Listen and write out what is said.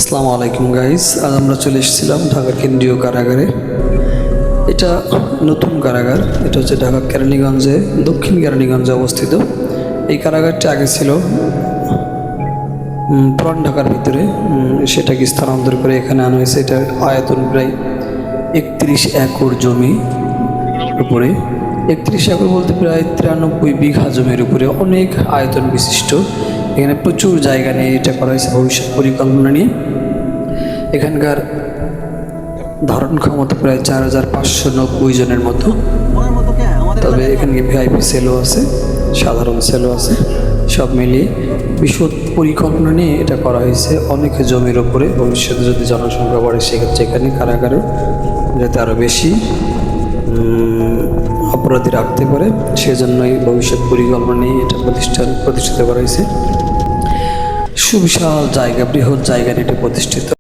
আসসালামু আলাইকুম গাইস, আজ আমরা চলে এসেছিলাম ঢাকা কেন্দ্রীয় কারাগারে। এটা নতুন কারাগার, এটা হচ্ছে ঢাকা কেরানীগঞ্জে, দক্ষিণ কেরানীগঞ্জে অবস্থিত। এই কারাগারটি আগে ছিল পুরান ঢাকার ভিতরে, সেটাকে স্থানান্তর করে এখানে আনা হয়েছে। এটার আয়তন প্রায় 31 একর জমি উপরে। 31 একর বলতে প্রায় 93 বিঘা জমির উপরে অনেক আয়তন বিশিষ্ট। এখানে প্রচুর জায়গা নিয়ে এটা করা হয়েছে ভবিষ্যৎ পরিকল্পনা নিয়ে। এখানকার ধারণ ক্ষমতা প্রায় 4590 জনের মতো। তবে এখানে ভিআইপি সেলও আছে, সাধারণ সেলও আছে, সব মিলিয়ে বিশদ পরিকল্পনা নিয়ে এটা করা হয়েছে অনেক জমির ওপরে। ভবিষ্যতে যদি জনসংখ্যা বাড়ে সেক্ষেত্রে এখানে কারাগারও যাতে আরও বেশি অপরাধী রাখতে পারে, সেজন্যই ভবিষ্যৎ পরিকল্পনা নিয়ে এটা প্রতিষ্ঠিত করা হয়েছে। সুবিশাল জায়গা, বৃহৎ জায়গা নিয়ে এটা প্রতিষ্ঠিত।